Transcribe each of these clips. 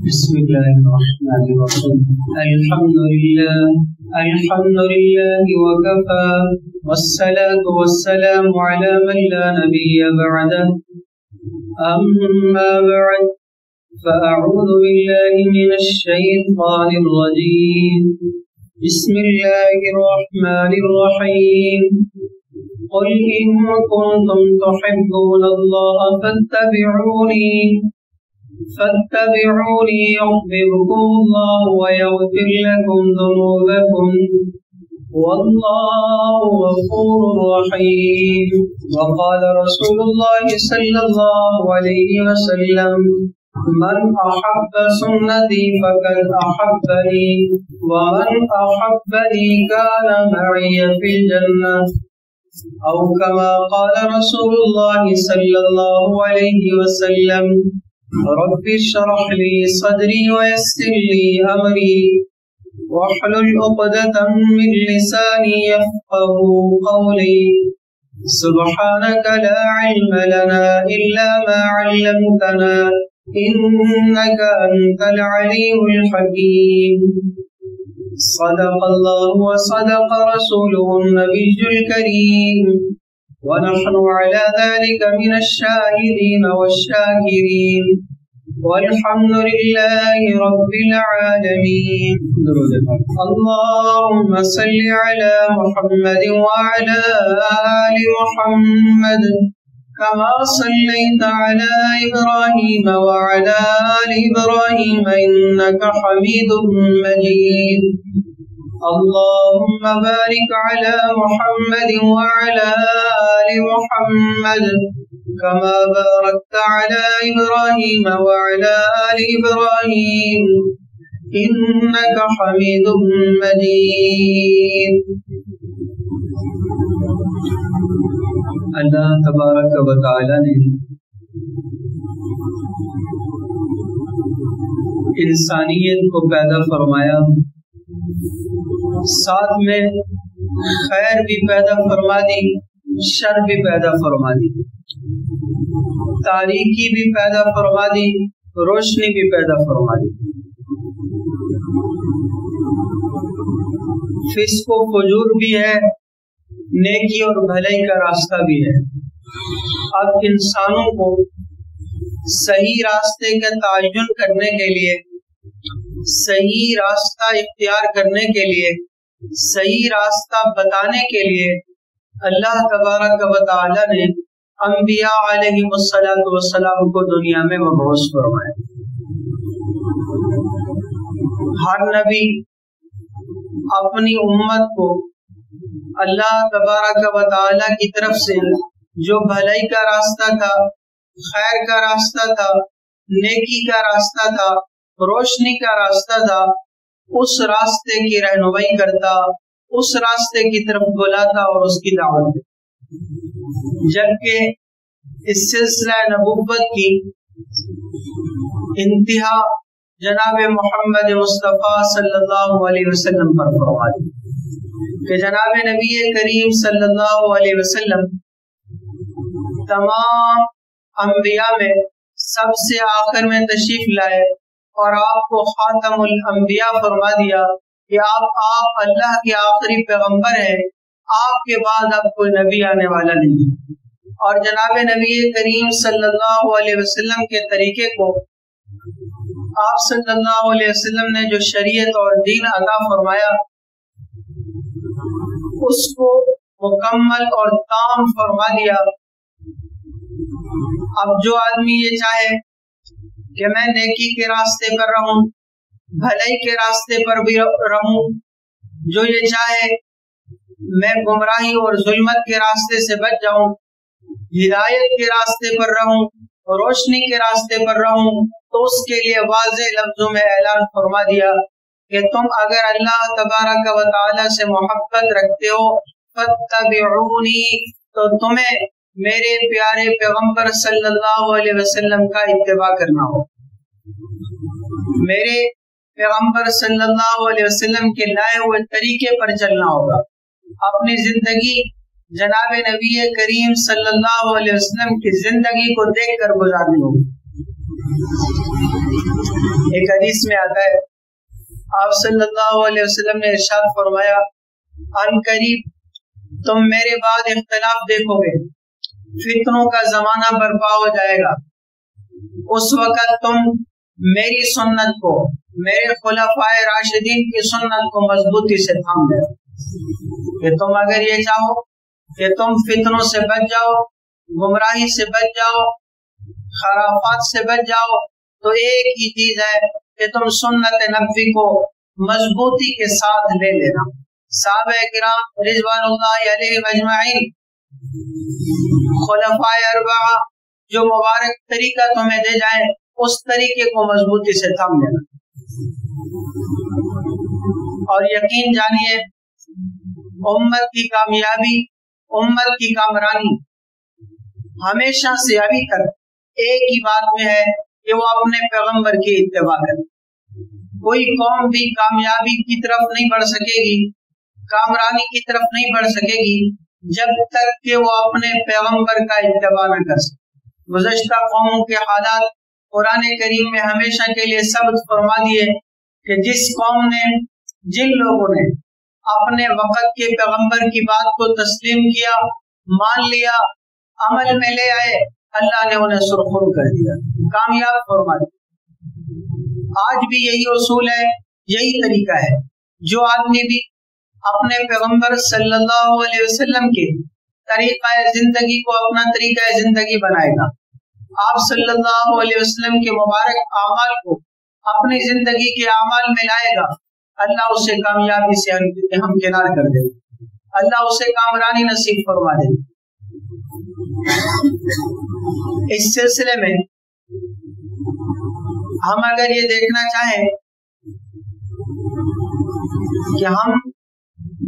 بسم الله الرحمن الرحيم. الحمد لله وكفى، والصلاة والسلام على من لا نبي بعده. أما بعد، فأعوذ بالله من الشيطان الرجيم. بسم الله الرحمن الرحيم. قل إن كنتم تحبون الله فاتبعوني يحببكم الله ويغفر لكم ذنوبكم والله غفور رحيم. وقال رسول الله صلى الله عليه وسلم: من أحب سنتي فقد أحبني، ومن أحبني كان معي في الجنة، أو كما قال رسول الله صلى الله عليه وسلم: رب اشرح لي صدري ويسر لي أمري واحلل عقدة من لساني يفقهوا قولي. سبحانك لا علم لنا إلا ما علمتنا إنك أنت العليم الحكيم. صدق الله وصدق رسوله النبي الكريم، ونحن على ذلك من الشاهدين والشاكرين، والحمد لله رب العالمين. اللهم صل على محمد وعلى آل محمد كما صليت على إبراهيم وعلى آل إبراهيم إنك حميد مجيد. اللهم بارك على محمد وعلى آل محمد كما باركت على إبراهيم وعلى آل إبراهيم إنك حميد مجيد. اللہ تبارک و تعالی نے انسانیت کو پیدا فرمایا، ساتھ میں خیر بھی پیدا فرما دی، شر بھی پیدا فرما دی، تاریکی بھی پیدا فرما دی، روشنی بھی پیدا فرما دی، فسق و فجور بھی ہے، نیکی اور بھلائی کا راستہ بھی ہے۔ اب انسانوں کو صحیح راستے کا تعین کرنے کے لیے، صحیح راستہ اختیار کرنے کے لیے، صحیح راستہ بتانے کے لیے اللہ تبارک و تعالی نے انبیاء علیہ السلام کو دنیا میں مبعوث فرمایا۔ ہر نبی اپنی امت کو اللہ تبارک و تعالی کی طرف سے جو بھلائی کا راستہ تھا، خیر کا راستہ تھا، نیکی کا راستہ تھا، روشنی کا راستہ تھا، اس راستے کی رہنمائی کرتا، اس راستے کی طرف بلاتا اور اس کی دعوت دیتا۔ جبکہ اس سلسلہ نبوت کی انتہا جناب محمد مصطفیٰ صلی اللہ علیہ وسلم پر فرما دی کہ جناب نبی کریم صلی اللہ علیہ وسلم تمام انبیاء میں سب سے آخر میں تشریف لائے اور آپ کو خاتم الانبیاء فرما دیا کہ آپ اللہ کے آخری پیغمبر ہیں، آپ کے بعد اب کوئی نبی آنے والا نہیں۔ اور جناب نبی کریم صلی اللہ علیہ وسلم کے طریقے کو آپ صلی اللہ علیہ وسلم نے جو شریعت اور دین عطا فرمایا اس کو مکمل اور تام فرما دیا۔ اب جو آدمی یہ چاہے کہ میں نیکی کے راستے پر رہوں، بھلائی کے راستے پر بھی رہوں، جو یہ چاہے میں گمراہی اور ظلمت کے راستے سے بچ جاؤں، ہدایت کے راستے پر رہوں، روشنی کے راستے پر رہوں، تو اس کے لیے واضح لفظوں میں اعلان فرما دیا کہ تم اگر اللہ تبارک و تعالی سے محبت رکھتے ہو فاتبعونی، تو تمہیں میرے پیارے پیغمبر صلی اللہ علیہ وسلم کا اتباع کرنا ہو، میرے پیغمبر صلی اللہ علیہ وسلم کے لائے ہوئے طریقے پر چلنا ہوگا، اپنی زندگی جناب نبی کریم صلی اللہ علیہ وسلم کی زندگی کو دیکھ کر گزارنی ہوگی۔ ایک حدیث میں آتا ہے آپ صلی اللہ علیہ وسلم نے ارشاد فرمایا ان قریب تم میرے بعد اختلاف دیکھو گے، فتنوں کا زمانہ برپا ہو جائے گا، اس وقت تم میری سنت کو، میرے خلفائے راشدین کی سنت کو مضبوطی سے تھام لے کہ تم اگر یہ چاہو کہ تم فتنوں سے بچ جاؤ، گمراہی سے بچ جاؤ، خرافات سے بچ جاؤ، تو ایک ہی چیز ہے کہ تم سنت نبوی کو مضبوطی کے ساتھ لے لینا۔ صحابہ کرام رضوان اللہ علیہ اجمعین، خلفائے اربعہ جو مبارک طریقہ تمہیں دے جائیں اس طریقے کو مضبوطی سے تھام لینا، اور یقین جانیے امت کی کامیابی، امت کی کامرانی ہمیشہ سے ابھی تک ایک ہی بات میں ہے کہ وہ اپنے پیغمبر کی اتباع کرے۔ کوئی قوم بھی کامیابی کی طرف نہیں بڑھ سکے گی، کامرانی کی طرف نہیں بڑھ سکے گی جب تک کہ وہ اپنے پیغمبر کا اتباع نہ کر سکے۔ گزشتہ قوموں کے حالات قرآن کریم میں ہمیشہ کے لیے ثبت فرما دیے کہ جس قوم نے، جن لوگوں نے اپنے وقت کے پیغمبر کی بات کو تسلیم کیا، مان لیا، عمل میں لے آئے، اللہ نے انہیں سرخرو کر دیا، کامیاب فرما دیا۔ آج بھی یہی اصول ہے، یہی طریقہ ہے۔ جو آدمی بھی اپنے پیغمبر صلی اللہ علیہ وسلم کے طریقہ زندگی کو اپنا طریقہ زندگی بنائے گا، آپ صلی اللہ علیہ وسلم کے مبارک اعمال کو اپنی زندگی کے اعمال میں لائے گا، اللہ اسے کامیابی سے ہمکنار کر دے گا، اللہ اسے کامرانی نصیب فرما دے گا۔ اس سلسلے میں ہم اگر یہ دیکھنا چاہیں کہ ہم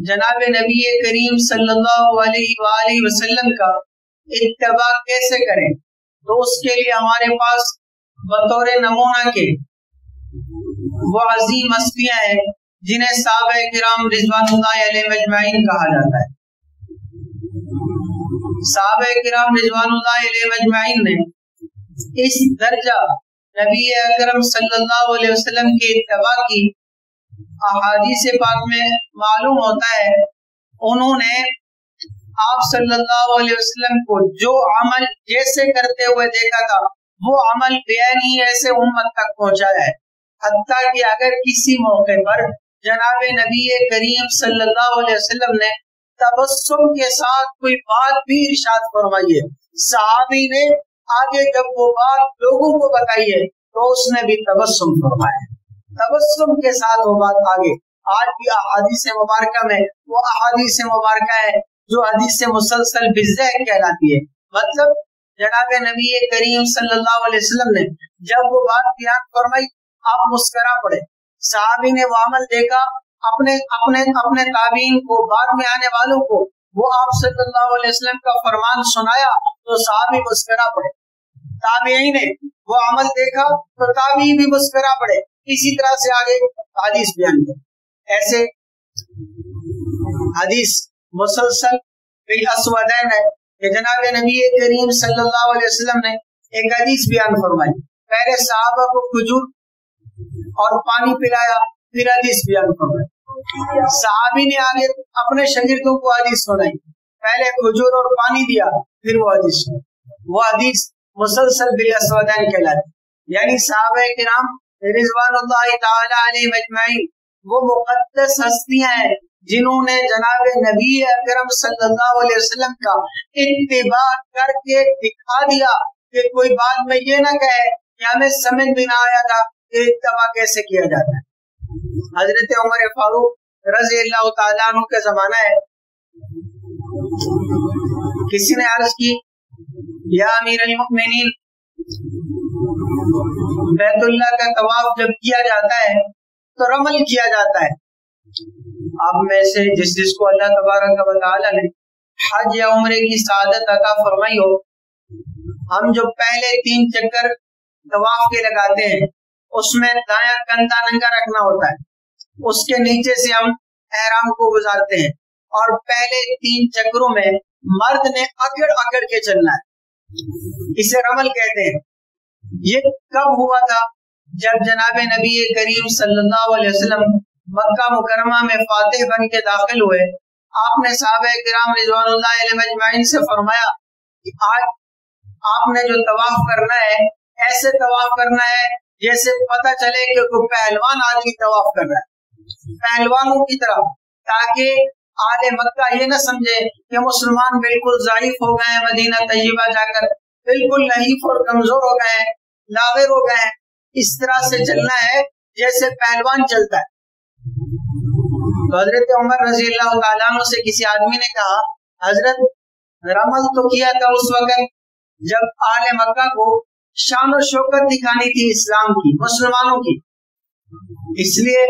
جناب نبی کریم صلی اللہ علیہ وآلہ وسلم کا اتباع کیسے کریں، تو اس کے لیے ہمارے پاس بطور نمونہ کے وہ عظیم ہستیاں ہیں جنہیں صحابہ کرام رضوان اللہ علیہ اجمعین کہا جاتا ہے۔ صحابہ کرام رضوان اللہ علیہ اجمعین نے اس درجہ نبی اکرم صلی اللہ علیہ وسلم کی اتباع کی، احادیث پاک میں معلوم ہوتا ہے انہوں نے آپ صلی اللہ علیہ وسلم کو جو عمل جیسے کرتے ہوئے دیکھا تھا وہ عمل بیانی ایسے امت تک پہنچایا ہے، حتیٰ کہ اگر کسی موقع پر جناب نبی کریم صلی اللہ علیہ وسلم نے تبسم کے ساتھ کوئی بات بھی ارشاد فرمائی ہے، صحابی نے آگے جب وہ بات لوگوں کو بتائی ہے تو اس نے بھی تبسم فرمایا، تبسم کے ساتھ وہ بات آگے۔ آج بھی احادیث مبارکہ میں وہ احادیث مبارکہ ہے جو حدیث مسلسل بالذات کہلاتی ہے، مطلب جناب نبی کریم صلی اللہ علیہ وسلم نے جب وہ بات بیان فرمائی آپ مسکرا پڑے، صحابی نے وہ عمل دیکھا، اپنے تابعین کو، بعد میں آنے والوں کو وہ آپ صلی اللہ علیہ وسلم کا فرمان سنایا تو صحابی مسکرا پڑے، تابعین نے وہ عمل دیکھا تو تابعی بھی مسکرا پڑے، اسی طرح سے آگے حدیث بیان کر۔ ایسے حدیث مسلسل فی اسودین ہے کہ جناب نبی کریم صلی اللہ علیہ وسلم نے ایک حدیث بیان فرمائی، پہلے صحابہ کو کھجور اور پانی پلایا، پھر حدیث بیان فرمائی، صحابی نے آگے اپنے شاگردوں کو حدیث سنائی، پہلے کھجور اور پانی دیا پھر وہ حدیث سنائی، وہ حدیث مسلسل فی اسودین کہلاتی، یعنی صحابہ کرام رضوان اللہ تعالی علیہ اجمعین وہ مقدس ہستیاں ہیں جنہوں نے جناب نبی اکرم صلی اللہ علیہ وسلم کا اتباع کر کے دکھا دیا کہ کوئی بعد میں یہ نہ کہے کہ ہمیں سمجھ بھی نہ آیا تھا کہ اتباع کیسے کیا جاتا ہے۔ حضرت عمر فاروق رضی اللہ تعالیٰ عنہ کا زمانہ ہے، کسی نے عرض کی یا امیر المؤمنین بیت اللہ کا طواف جب کیا جاتا ہے تو رمل کیا جاتا ہے، آپ میں سے جس کو اللہ تبارک و تعالی نے حج یا عمرے کی سعادت عطا فرمائی ہو، ہم جو پہلے 3 چکر طواف کے لگاتے ہیں اس میں دایاں کندھا ننگا رکھنا ہوتا ہے، اس کے نیچے سے ہم احرام کو گزارتے ہیں اور پہلے 3 چکروں میں مرد نے اکڑ اکڑ کے چلنا ہے، اسے رمل کہتے ہیں، یہ کب ہوا تھا؟ جب جناب نبی کریم صلی اللہ علیہ وسلم مکہ مکرمہ میں فاتح بن کے داخل ہوئے، آپ نے صحابہ کرام رضوان اللہ علیہم اجمعین سے فرمایا کہ آج آپ نے جو طواف کرنا ہے ایسے طواف کرنا ہے جیسے پتہ چلے کہ کوئی پہلوان آدمی طواف کر رہا ہے، پہلوانوں کی طرح، تاکہ آل مکہ یہ نہ سمجھے کہ مسلمان بالکل ضعیف ہو گئے ہیں، مدینہ طیبہ جا کر بالکل نحیف اور کمزور ہو گئے ہیں، لاغر ہو گئے ہیں۔ اس طرح سے چلنا ہے جیسے پہلوان چلتا ہے۔ تو حضرت عمر رضی اللہ تعالیٰ عنہ سے کسی آدمی نے کہا، حضرت رمل تو کیا تھا اس وقت جب آل مکہ کو شان و شوکت دکھانی تھی اسلام کی، مسلمانوں کی، اس لیے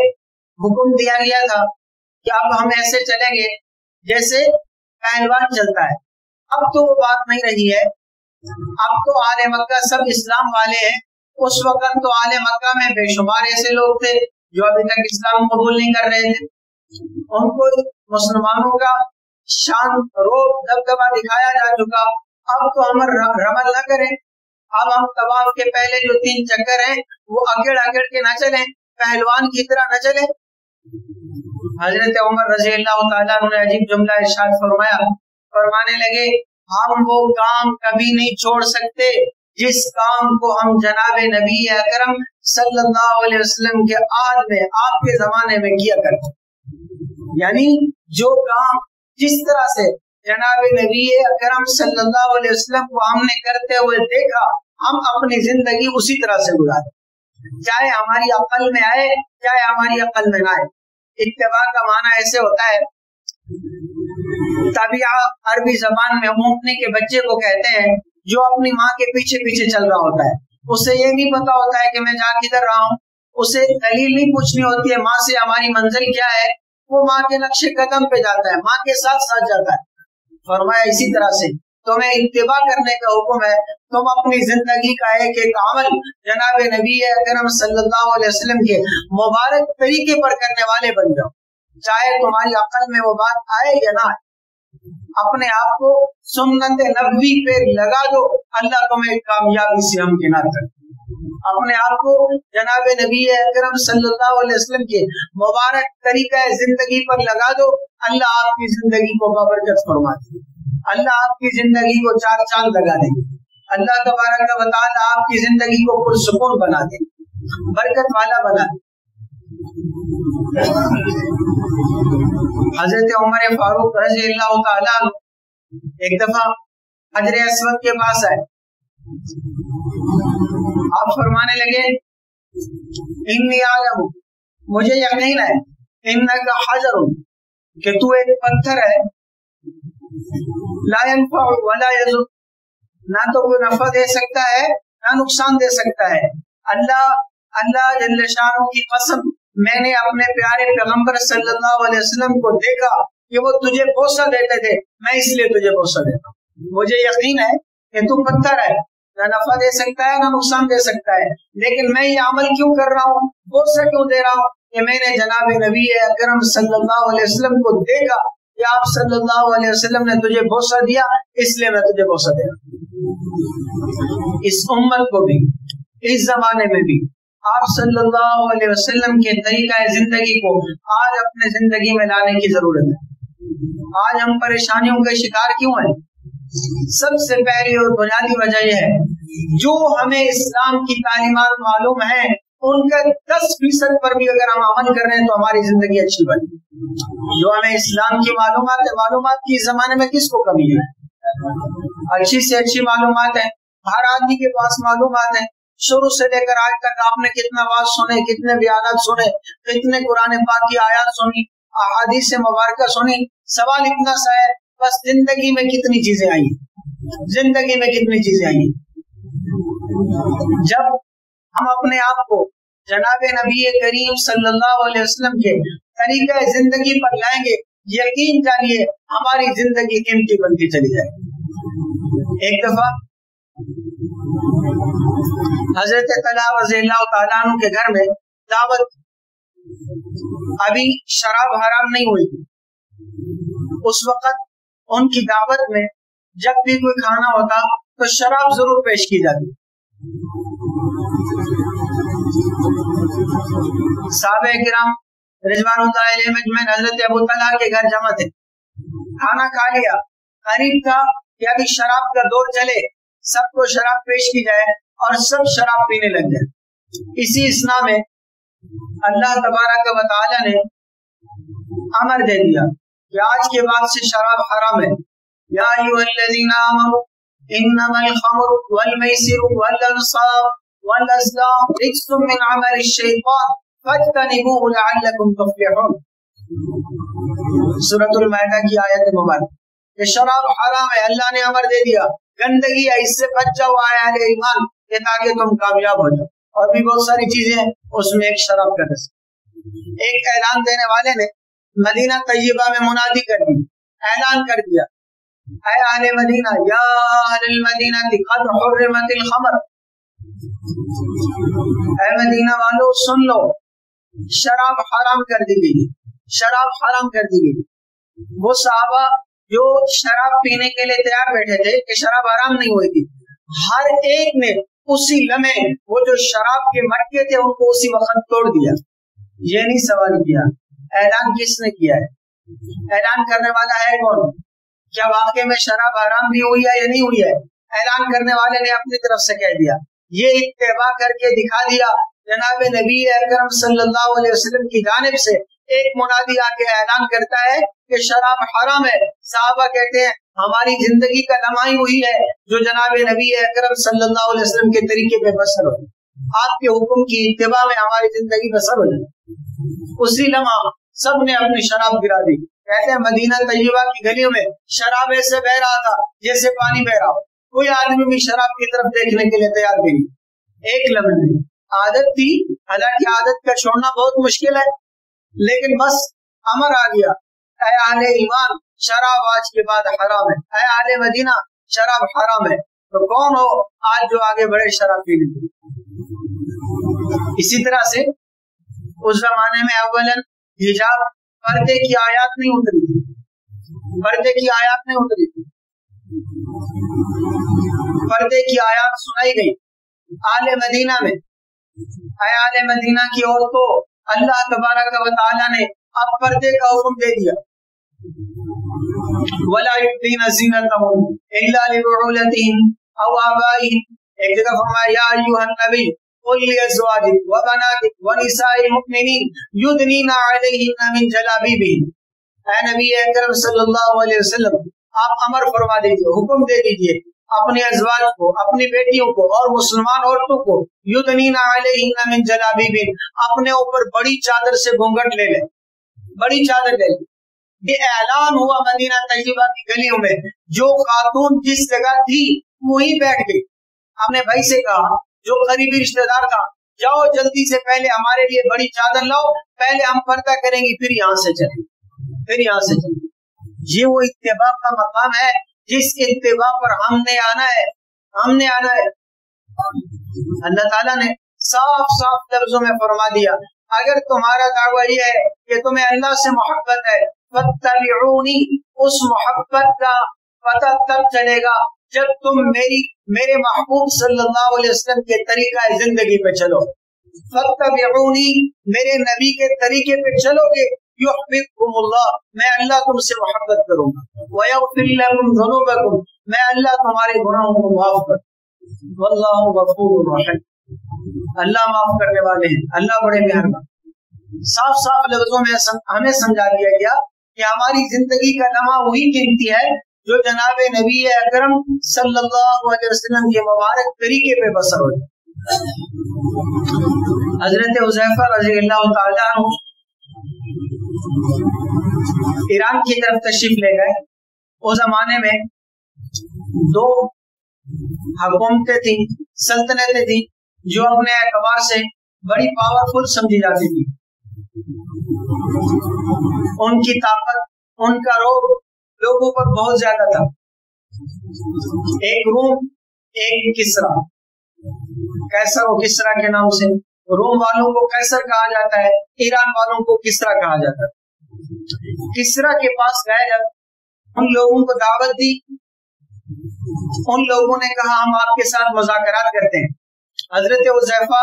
حکم دیا گیا تھا کہ اب ہم ایسے چلیں گے جیسے پہلوان چلتا ہے۔ اب تو وہ بات نہیں رہی ہے، اب تو آل مکہ سب اسلام والے ہیں۔ اس وقت تو آل مکہ میں بے شمار ایسے لوگ تھے جو ابھی تک اسلام قبول نہیں کر رہے تھے، ان کو مسلمانوں کا شان روب دبدبا دکھایا جا چکا۔ اب تو ہم رمل نہ کریں، اب ہم طواف کے پہلے جو 3 چکر ہیں وہ اگڑ کے نہ چلیں، پہلوان کی طرح نہ چلیں۔ حضرت عمر رضی اللہ تعالیٰ عنہ نے عجیب جملہ ارشاد فرمایا، فرمانے لگے ہم وہ کام کبھی نہیں چھوڑ سکتے جس کام کو ہم جناب نبی اکرم صلی اللہ علیہ وسلم کے عہد میں، آپ کے زمانے میں کیا کرتے، یعنی جو کام جس طرح سے جناب نبی اکرم صلی اللہ علیہ وسلم کو ہم نے کرتے ہوئے دیکھا، ہم اپنی زندگی اسی طرح سے گزاریں، چاہے ہماری عقل میں آئے چاہے ہماری عقل میں نہ آئے۔ اتباع کا معنی ایسے ہوتا ہے، طبیعہ عربی زبان میں اونٹنے کے بچے کو کہتے ہیں جو اپنی ماں کے پیچھے پیچھے چل رہا ہوتا ہے، اسے یہ نہیں پتا ہوتا ہے کہ میں جا کدھر رہا ہوں، اسے دلیل نہیں پوچھنی ہوتی ہے ماں سے ہماری منزل کیا ہے، وہ ماں کے نقش قدم پہ جاتا ہے، ماں کے ساتھ ساتھ جاتا ہے۔ فرمایا اسی طرح سے تمہیں اتباع کرنے کا حکم ہے، تم اپنی زندگی کا ایک ایک عمل جناب نبی اکرم صلی اللہ علیہ وسلم کے مبارک طریقے پر کرنے والے بن جاؤ، چاہے تمہاری عقل میں وہ بات آئے یا نہ آئے۔ اپنے آپ کو سنت نبوی پہ لگا دو، اللہ تمہیں کامیابی سے ہمکنار کر۔ اپنے آپ کو جناب نبی اکرم صلی اللہ علیہ وسلم کے مبارک طریقہ زندگی پر لگا دو، اللہ آپ کی زندگی کو بابرکت فرما دے، اللہ آپ کی زندگی کو 4 چاند لگا دے، اللہ تبارک و تعالی آپ کی زندگی کو پرسکون بنا دے، برکت والا بنا دے۔ حضرت عمر فاروق رضی اللہ تعالیٰ ایک دفعہ حجر اسود کے پاس آئے، آپ فرمانے لگے انی عالم، مجھے یقین ہے، انک حجر، کہ تو ایک پتھر ہے، لا ينفع ولا يضر، نہ تو کوئی نفع دے سکتا ہے نہ نقصان دے سکتا ہے۔ اللہ جل شانہ کی قسم، میں نے اپنے پیارے پیغمبر صلی اللہ علیہ وسلم کو دیکھا کہ وہ تجھے بوسہ دیتے تھے، میں اس لیے تجھے بوسہ دیتا ہوں۔ مجھے یقین ہے کہ تو پتھر ہے، نہ نفع دے سکتا ہے نہ نقصان دے سکتا ہے، لیکن میں یہ عمل کیوں کر رہا ہوں، بوسہ کیوں دے رہا ہوں، کہ میں نے جناب نبی اکرم صلی اللہ علیہ وسلم کو دیکھا کہ آپ صلی اللہ علیہ وسلم نے تجھے بوسہ دیا، اس لیے میں تجھے بوسہ دے رہا ہوں۔ اس امت کو بھی، اس زمانے میں بھی آپ صلی اللہ علیہ وسلم کے طریقہ زندگی کو آج اپنے زندگی میں لانے کی ضرورت ہے۔ آج ہم پریشانیوں کے شکار کیوں ہیں؟ سب سے پہلی اور بنیادی وجہ یہ ہے، جو ہمیں اسلام کی تعلیمات معلوم ہیں ان کا 10% پر بھی اگر ہم عمل کر رہے ہیں تو ہماری زندگی اچھی بنے۔ جو ہمیں اسلام کی معلومات ہے، معلومات کی اس زمانے میں کس کو کمی ہے؟ اچھی سے اچھی معلومات ہے، ہر آدمی کے پاس معلومات ہے۔ شروع سے لے کر آج تک آپ نے کتنا واعظ سنے، کتنے بیانات سنے، کتنے قرآن پاک کی آیات سنی، احادیث مبارکہ سنی۔ سوال اتنا سا ہے، بس زندگی میں کتنی چیزیں آئی، زندگی میں کتنی چیزیں آئی۔ جب ہم اپنے آپ کو جناب نبی کریم صلی اللہ علیہ وسلم کے طریقہ زندگی پر لائیں گے، یقین جانیے ہماری زندگی قیمتی بنتی چلی جائے گی۔ ایک دفعہ حضرت طلحہ رضی اللہ تعالیٰ عنہ کے گھر میں دعوت، ابھی شراب حرام نہیں ہوئی، اس وقت ان کی دعوت میں جب بھی کوئی کھانا ہوتا تو شراب ضرور پیش کی جاتی۔ صحابہ کرام رضوان اللہ علیہم اجمعین حضرت ابو طلحہ کے گھر جمع تھے، کھانا کھا لیا، قریب تھا کہ ابھی شراب کا دور چلے، سب کو شراب پیش کی جائے اور سب شراب پینے لگ جائے۔ اسی اسنا میں اللہ تبارک و تعالی نے امر دے دیا کہ آج کے بعد سے شراب حرام ہے۔ یا ایھا الذین آمنوا انما الخمر والمیسر والانصاب والازلام رجس من عمل الشیطان فاجتنبوه لعلکم تفلحون۔ سورۃ المائدہ کی آیت مبارک کہ شراب حرام ہے، اللہ نے امر دے دیا، گندگی ہے، اس سے بچ جاؤ اے اہل ایمان کہ تاکہ تم کامیاب ہو جاؤ۔ اور بھی بہت ساری چیزیں ہیں، اس میں ایک شراب کا رسم۔ ایک اعلان دینے والے نے مدینہ طیبہ میں منادی کر دی، اعلان کر دیا، اے اہل مدینہ، یا اہل المدینہ قد حرمت الخمر، اے مدینہ والو سن لو، شراب حرام کر دی گئی، شراب حرام کر دی گئی۔ وہ صحابہ جو شراب پینے کے لیے تیار بیٹھے تھے کہ شراب حرام نہیں ہوئی تھی، ہر ایک نے اسی لمحے وہ جو شراب کے مٹکے تھے ان کو اسی وقت توڑ دیا۔ یہ نہیں سوال کیا اعلان کس نے کیا ہے، اعلان کرنے والا ہے کون، کیا واقعے میں شراب حرام بھی ہوئی ہے یا نہیں ہوئی ہے، اعلان کرنے والے نے اپنی طرف سے کہہ دیا۔ یہ اتباع کر کے دکھا دیا، جناب نبی اکرم صلی اللہ علیہ وسلم کی جانب سے ایک منادی آ کے اعلان کرتا ہے کہ شراب حرام ہے، صحابہ کہتے ہیں ہماری زندگی کا لمحہ ہی وہی ہے جو جناب نبی اکرم صلی اللہ علیہ وسلم کے طریقے پہ بسر ہو، آپ کے حکم کی اتباع میں ہماری زندگی بسر ہو جائے۔ اسی لمحہ سب نے اپنی شراب گرا دی۔ کہتے ہیں مدینہ طیبہ کی گلیوں میں شراب ایسے بہ رہا تھا جیسے پانی بہ رہا ہو، کوئی آدمی بھی شراب کی طرف دیکھنے کے لیے تیار نہیں۔ ایک لمحے عادت تھی، حالانکہ عادت کا چھوڑنا بہت مشکل ہے، لیکن بس امر آ گیا، اے اہل ایمان شراب آج کے بعد حرام ہے، اے اہل مدینہ شراب حرام ہے۔ تو کون ہو آج جو آگے بڑے شراب پینے کے؟ اسی طرح سے اس زمانے میں اولاً حجاب پردے کی آیات نہیں اتری تھی، پردے کی آیات نہیں اتری تھی، پردے کی آیات سنائی گئی آل مدینہ میں۔ اے آل مدینہ کی عورتوں، اللہ تبارک و تعالی نے اب پردے کا حکم دے دیا، وَلَا يُبْدِينَ زِينَتَهُنَّ إِلَّا لِبُعُولَتِهِنَّ أَوْ آبَائِهِنَّ۔ ایک جگہ فرمایا یا ایھا النبی قل لأزواجك وبناتك ونساء المؤمنين يدنين عليهن من جلابيبهن۔ اے نبی اکرم صلی اللہ علیہ وسلم آپ امر فرما دیجیے، حکم دے دیجیے اپنے ازواج کو، اپنی بیٹیوں کو اور مسلمان عورتوں کو، یدنین علیہن من جلابیبہن، اپنے اوپر بڑی چادر سے گھونگھٹ لے لیں، بڑی چادر لے لیں۔ یہ اعلان ہوا مدینہ طیبہ کی گلیوں میں، جو خاتون جس جگہ تھی وہیں بیٹھ گئی، اپنے بھائی سے کہا جو قریبی رشتہ دار تھا، جاؤ جلدی سے پہلے ہمارے لیے بڑی چادر لاؤ، پہلے ہم پردہ کریں گے پھر یہاں سے چلیں، پھر یہاں سے چلیں۔ یہ وہ اتباع کا مقام ہے جس اتباع پر ہم نے آنا ہے، ہم نے آنا ہے۔ اللہ تعالیٰ نے صاف صاف لفظوں میں فرما دیا اگر تمہارا دعویٰ یہ ہے کہ تمہیں اللہ سے محبت ہے، فاتبعونی، اس محبت کا پتہ تب چلے گا جب تم میرے محبوب صلی اللہ علیہ وسلم کے طریقہ زندگی پہ چلو، فاتبعونی، میرے نبی کے طریقے پہ چلو گے، یحببکم اللہ، میں اللہ تم سے محبت کروں گا، ویغفر لکم ذنوبکم، میں اللہ تمہارے گناہوں کو معاف کروں، واللہ غفور رحیم، اللہ معاف کرنے والے ہیں، اللہ بڑے مہربان۔ صاف صاف لفظوں میں ہمیں سمجھا دیا گیا کہ ہماری زندگی کا لمحہ وہی قیمتی ہے جو جناب نبی اکرم صلی اللہ علیہ وسلم کے مبارک طریقے پہ بسر ہو۔ حضرت حذیفہ رضی اللہ تعالیٰ عنہ ایران کی طرف تشریف لے گئے۔ اس زمانے میں دو حکومتیں تھیں، سلطنتیں تھیں جو اپنے اعتبار سے بڑی پاورفل سمجھی جاتی تھی، ان کی طاقت، ان کا روب لوگوں پر بہت زیادہ تھا۔ ایک روم، ایک کسرا، کیسر و کسرا کے نام سے روم والوں کو کیسر کہا جاتا ہے، ایران والوں کو کسرا کہا جاتا ہے۔ کسرا کے پاس گئے، جب ان لوگوں کو دعوت دی، ان لوگوں نے کہا ہم آپ کے ساتھ مذاکرات کرتے ہیں، حضرت حذیفہ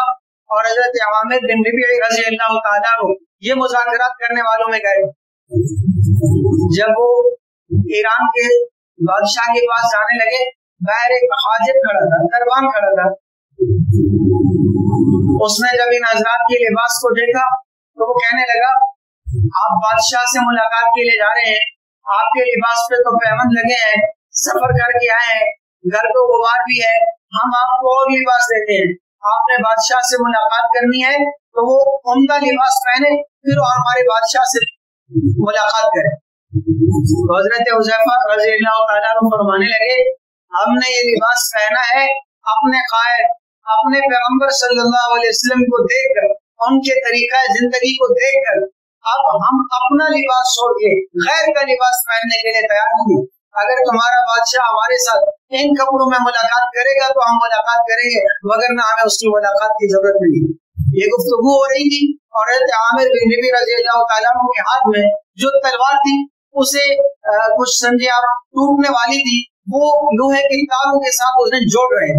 اور حضرت عامر بن ربیع رضی اللہ تعالیٰ عنہ یہ مذاکرات کرنے والوں میں گئے. جب وہ ایران کے بادشاہ کے پاس جانے لگے، باہر ایک حاجب کھڑا تھا، دربان کھڑا تھا. اس نے جب ان حضرات کے لباس کو دیکھا تو وہ کہنے لگا آپ بادشاہ سے ملاقات کے لیے جا رہے ہیں، آپ کے لباس پہ تو پیمند لگے ہیں، سفر کر کے آئے ہیں، گھر تو غبار بھی ہے، ہم آپ کو اور لباس دیتے ہیں. آپ نے بادشاہ سے ملاقات کرنی ہے تو وہ عمدہ لباس پہنے، پھر ہمارے بادشاہ سے ملاقات کرے. حضرت حذیفہ رضی اللہ تعالیٰ عنہ فرمانے لگے ہم نے یہ لباس پہنا ہے اپنے قائد اپنے پیغمبر صلی اللہ علیہ وسلم کو دیکھ کر، ان کے طریقہ زندگی کو دیکھ کر. اب ہم اپنا لباس چھوڑ کے غیر کا لباس پہننے کے لیے تیار نہیں. اگر تمہارا بادشاہ ہمارے ساتھ ان کپڑوں میں ملاقات کرے گا تو ہم ملاقات کریں گے، مگر نہ ہمیں اس کی ملاقات کی ضرورت نہیں. یہ گفتگو ہو رہی تھی اور حضرت عامر بن ربیع رضی اللہ تعالیٰ عنہ کے ہاتھ میں جو تلوار تھی اسے کچھ سنجیاں ٹوٹنے والی تھی، وہ لوہے کی تاروں کے ساتھ اسے جوڑ رہے.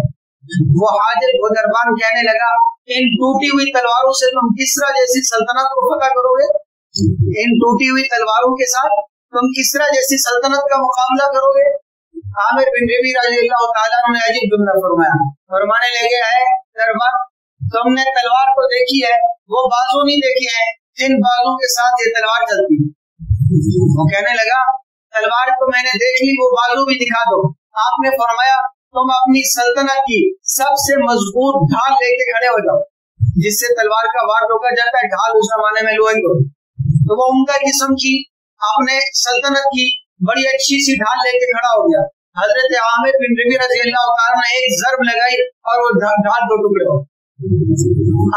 وہ حاجب و دربان کہنے لگا ان ٹوٹی ہوئی تلواروں سے تم کسرا جیسی سلطنت کو فتح کرو گے؟ ان ٹوٹی ہوئی تلواروں کے ساتھ تم کسرا جیسی سلطنت کا مقابلہ کرو گے؟ عامر بن ربیع رضی اللہ تعالیٰ عنہ نے عجیب جملہ فرمایا، فرمانے لگے ہے دربان تم نے تلوار کو دیکھی ہے، وہ بازو نہیں دیکھی ہے جن بازو کے ساتھ یہ تلوار چلتی. وہ کہنے لگا تلوار کو میں نے دیکھ لی، وہ بازو بھی دکھا دو. آپ نے فرمایا تم اپنی سلطنت کی سب سے مضبوط ڈھال لے کے کھڑے ہو جاؤ، جس سے تلوار کا وار روکا جاتا ہے. ڈھال اس زمانے میں لوہے کو، تو وہ عمدہ قسم کی اپنے سلطنت کی بڑی اچھی سی ڈھال لے کے کھڑا ہو گیا. حضرت عامر بن ربیع رضی اللہ تعالیٰ نے ایک ضرب لگائی اور وہ ڈھال دو ٹکڑے ہو.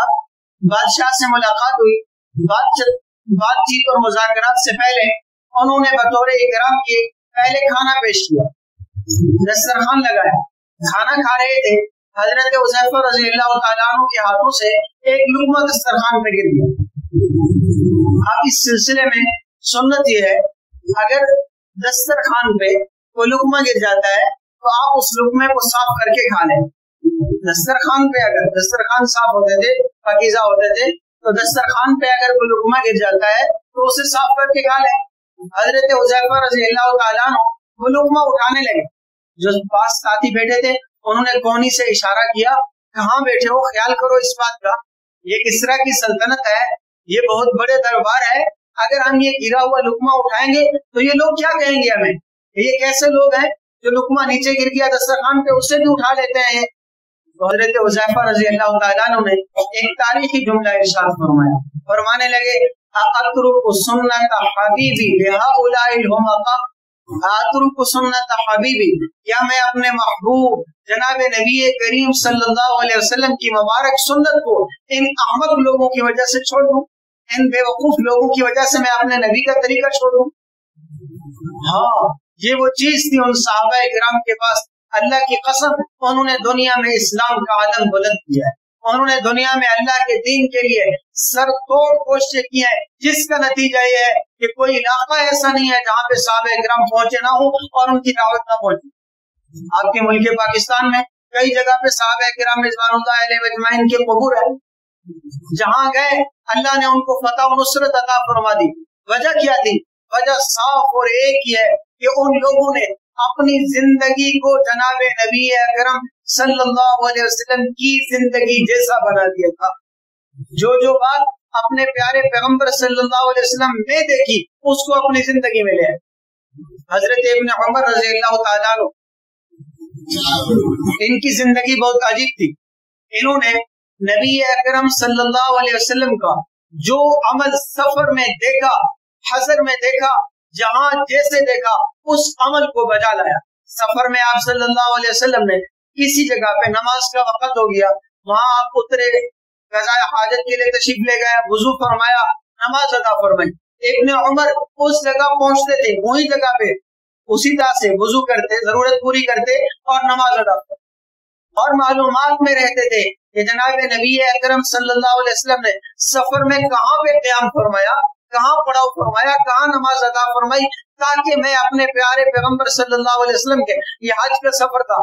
اب بادشاہ سے ملاقات ہوئی. بات چیت اور مذاکرات سے پہلے انہوں نے بطور اکرام کے پہلے کھانا پیش کیا، دسترخوان لگایا، کھانا کھا رہے تھے. حضرت حذیفہ رضی اللہ تعالیٰ عنہ کے ہاتھوں سے ایک لقمہ دسترخوان پہ گر گیا. اب اس سلسلے میں سنت یہ ہے اگر دسترخوان پہ کوئی لقمہ گر جاتا ہے تو آپ اس لقمے کو صاف کر کے کھا لیں. دسترخوان پہ اگر دسترخوان صاف ہوتے تھے، پاکیزہ ہوتے تھے، تو دسترخوان پہ اگر کوئی لقمہ گر جاتا ہے تو اسے صاف کر کے کھا لیں. حضرت حذیفہ رضی اللہ تعالیٰ عنہ وہ لقمہ اٹھانے لگے. جو پاس ساتھی بیٹھے تھے انہوں نے کونی سے اشارہ کیا، کہاں بیٹھے ہو، خیال کرو اس بات کا، یہ کسرا کی سلطنت ہے، یہ بہت بڑے دربار ہے، اگر ہم یہ گرا ہوا لقمہ اٹھائیں گے تو یہ لوگ کیا کہیں گے ہمیں؟ یہ کیسے لوگ ہیں جو لقمہ نیچے گر گیا دسترخوان پہ اسے بھی اٹھا لیتے ہیں. حضرت حذیفہ رضی اللہ تعالیٰ عنہ نے ایک تاریخی جملہ ارشاد فرمایا، فرمانے لگے اترک سنت حبیبی بہؤلاء الحمقاء، اترک سنت حبیبی، کیا میں اپنے محبوب جناب نبی کریم صلی اللہ علیہ وسلم کی مبارک سنت کو ان احمق لوگوں کی وجہ سے چھوڑ دوں، ان بے وقوف لوگوں کی وجہ سے میں اپنے نبی کا طریقہ چھوڑ دوں؟ ہاں یہ وہ چیز تھی ان صحابہ کرام کے پاس، اللہ کی قسم انہوں نے دنیا میں اسلام کا علم بلند کیا ہے، انہوں نے دنیا میں اللہ کے دین کے لیے سر توڑ کوششیں کی ہیں، جس کا نتیجہ یہ ہے کہ کوئی علاقہ ایسا نہیں ہے جہاں پہ صحابہ کرام پہنچے نہ ہوں اور ان کی دعوت نہ پہنچے. آپ کے ملک پاکستان میں کئی جگہ پہ صحابہ کرام رضوان اللہ علیہ اجمعین کے قبور ہے، جہاں گئے اللہ نے ان کو فتح و نصرت عطا فرما دی. وجہ کیا تھی؟ وجہ صاف اور ایک ہی ہے کہ ان لوگوں نے اپنی زندگی کو جناب نبی اکرم صلی اللہ علیہ وسلم کی زندگی جیسا بنا دیا تھا. جو بات اپنے پیارے پیغمبر صلی اللہ علیہ وسلم نے دیکھی اس کو اپنی زندگی میں لے. حضرت ابن عمر رضی اللہ تعالیٰ عنہ ان کی زندگی بہت عجیب تھی. انہوں نے نبی اکرم صلی اللہ علیہ وسلم کا جو عمل سفر میں دیکھا، حضر میں دیکھا، جہاں جیسے دیکھا اس عمل کو بجا لایا. سفر میں آپ صلی اللہ علیہ وسلم نے کسی جگہ پہ نماز کا وقت ہو گیا، وہاں آپ اترے، قضاء حاجت کے لیے تشریف لے گئے، وضو فرمایا، نماز ادا فرمائی. ابن عمر اس جگہ پہنچتے تھے، وہی جگہ پہ اسی طرح سے وضو کرتے، ضرورت پوری کرتے اور نماز ادا کرتے، اور معلومات میں رہتے تھے کہ جناب نبی اکرم صلی اللہ علیہ وسلم نے سفر میں کہاں پہ قیام فرمایا، کہاں پڑاؤ فرمایا، کہاں نماز ادا فرمائی، تاکہ میں اپنے پیارے پیغمبر صلی اللہ علیہ وسلم کے، یہ حج کا سفر تھا،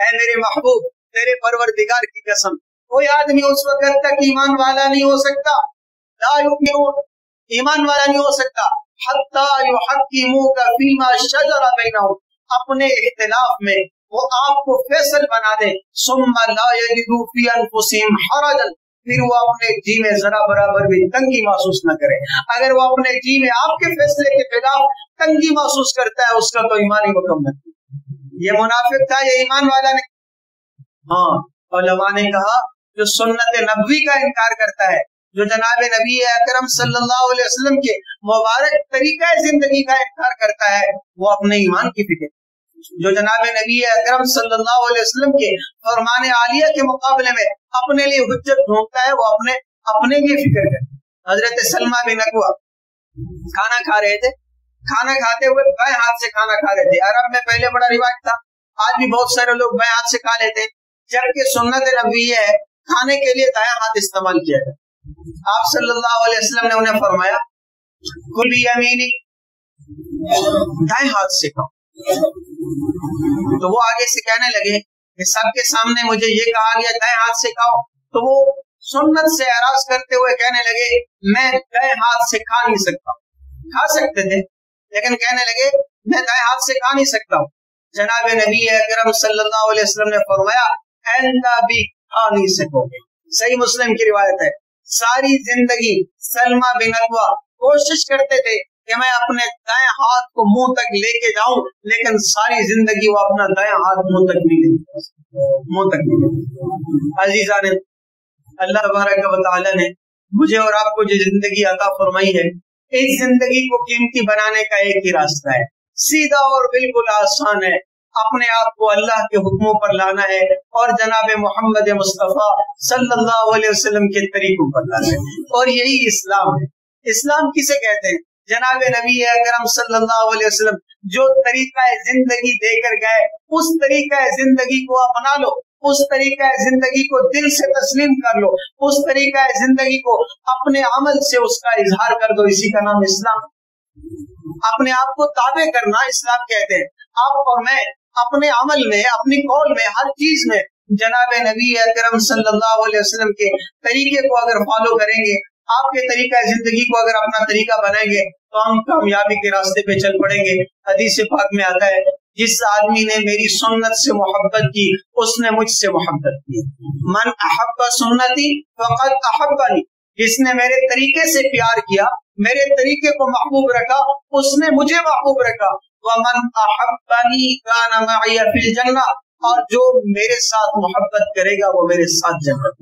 اے میرے محبوب تیرے پروردگار کی قسم کوئی آدمی اس وقت تک ایمان والا نہیں ہو سکتا، لا یؤمنون ایمان والا نہیں ہو سکتا، حتی یحکموک فیما شجر بینہم اپنے اختلاف میں وہ آپ کو فیصل بنا دے، ثم لا یجدوا فی انفسہم حرجا پھر وہ اپنے جی میں ذرا برابر بھی تنگی محسوس نہ کرے۔ اگر وہ اپنے جی میں آپ کے فیصلے کے خلاف تنگی محسوس کرتا ہے اس کا تو ایمان ہی مکمل ہے۔ یہ منافق تھا، یہ ایمان والا نہیں۔ ہاں علماء نے کہا جو سنت نبوی کا انکار کرتا ہے، جو جناب نبی اکرم صلی اللہ علیہ وسلم کے مبارک طریقہ زندگی کا انکار کرتا ہے، وہ اپنے ایمان کی فکر، جو جناب نبی اکرم صلی اللہ علیہ وسلم کے فرمان عالیہ کے مقابلے میں اپنے لیے حجت ڈھونڈتا ہے، وہ اپنے لیے فکر کرتا ہے۔ حضرت سلمہ بن اکوع کھانا کھا رہے تھے، کھانا کھاتے ہوئے بائیں ہاتھ سے کھانا کھا رہے تھے۔ عرب میں پہلے بڑا رواج تھا، آج بھی بہت سارے لوگ بائیں ہاتھ سے کھا لیتے، جبکہ سنت نبوی ہے کھانے کے لیے دائیں ہاتھ استعمال کیا جائے۔ آپ صلی اللہ علیہ وسلم نے انہیں فرمایا کل یمینی، دائیں ہاتھ سے کھاؤ۔ تو وہ آگے سے کہنے لگے کہ سب کے سامنے مجھے یہ کہا گیا دائیں ہاتھ سے کھاؤ، تو وہ سنت سے اعراض کرتے ہوئے کہنے لگے میں دائیں ہاتھ سے کھا نہیں سکتا۔ کھا سکتے تھے لیکن کہنے لگے میں دائیں ہاتھ سے کھا نہیں سکتا ہوں۔ جناب نبی اکرم صلی اللہ علیہ وسلم نے فرمایا آئندہ بھی کھا نہیں سکو گے۔ صحیح مسلم کی روایت ہے، ساری زندگی سلمہ بن اکوع کوشش کرتے تھے کہ میں اپنے دائیں ہاتھ کو منہ تک لے کے جاؤں، لیکن ساری زندگی وہ اپنا دائیں ہاتھ منہ تک نہیں لے گئے۔ عزیزان اللہ تبارک و تعالی نے مجھے اور آپ کو جو زندگی عطا فرمائی ہے، اس زندگی کو قیمتی بنانے کا ایک ہی راستہ ہے، سیدھا اور بالکل آسان ہے، اپنے آپ کو اللہ کے حکموں پر لانا ہے اور جناب محمد مصطفیٰ صلی اللہ علیہ وسلم کے طریقوں پر لانا ہے، اور یہی اسلام ہے۔ اسلام کسے کہتے ہیں؟ جناب نبی اکرم صلی اللہ علیہ وسلم جو طریقہ زندگی دے کر گئے اس طریقہ زندگی کو اپنا لو، اس طریقہ زندگی کو دل سے تسلیم کر لو، اس طریقہ زندگی کو اپنے عمل سے اس کا اظہار کر دو، اسی کا نام اسلام۔ اپنے آپ کو تابع کرنا اسلام کہتے ہیں۔ آپ اور میں اپنے عمل میں، اپنی قول میں، ہر چیز میں جناب نبی اکرم صلی اللہ علیہ وسلم کے طریقے کو اگر فالو کریں گے، آپ کے طریقہ زندگی کو اگر اپنا طریقہ بنائیں گے تو ہم کامیابی کے راستے پہ چل پڑیں گے۔ حدیث پاک میں آتا ہے جس آدمی نے میری سنت سے محبت کی اس نے مجھ سے محبت کی، من احب سنتی فقد احبنی، جس نے میرے طریقے سے پیار کیا، میرے طریقے کو محبوب رکھا، اس نے مجھے محبوب رکھا۔ ومن احبنی کان معی فی الجنہ، اور جو میرے ساتھ محبت کرے گا وہ میرے ساتھ جنت،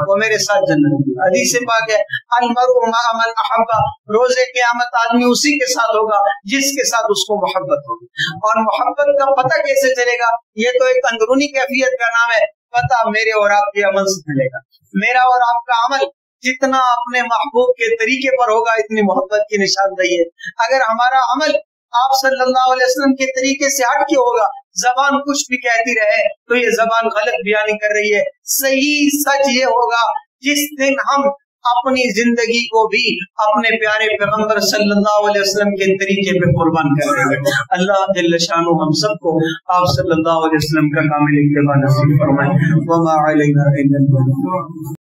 وہ میرے ساتھ جنت۔ حدیث پاک ہے المرء مع من احب، روز قیامت آدمی اسی کے ساتھ ہوگا جس کے ساتھ اس کو محبت ہوگی۔ اور محبت کا پتہ کیسے چلے گا؟ یہ تو ایک اندرونی کیفیت کا نام ہے، پتہ میرے اور آپ کے عمل سے چلے گا۔ میرا اور آپ کا عمل جتنا اپنے محبوب کے طریقے پر ہوگا اتنی محبت کی نشاندہی ہے۔ اگر ہمارا عمل آپ صلی اللہ علیہ وسلم کے طریقے سے ہٹ کے ہوگا، زبان کچھ بھی کہتی رہے تو یہ زبان غلط بیانی کر رہی ہے۔ صحیح سچ یہ ہوگا جس دن ہم اپنی زندگی کو بھی اپنے پیارے پیغمبر صلی اللہ علیہ وسلم کے طریقے پہ قربان کر دیں گے۔ اللہ جل شانہ ہم سب کو آپ صلی اللہ علیہ وسلم کا کامل اتباع نصیب فرمائے۔ وما علینا الا البلاغ۔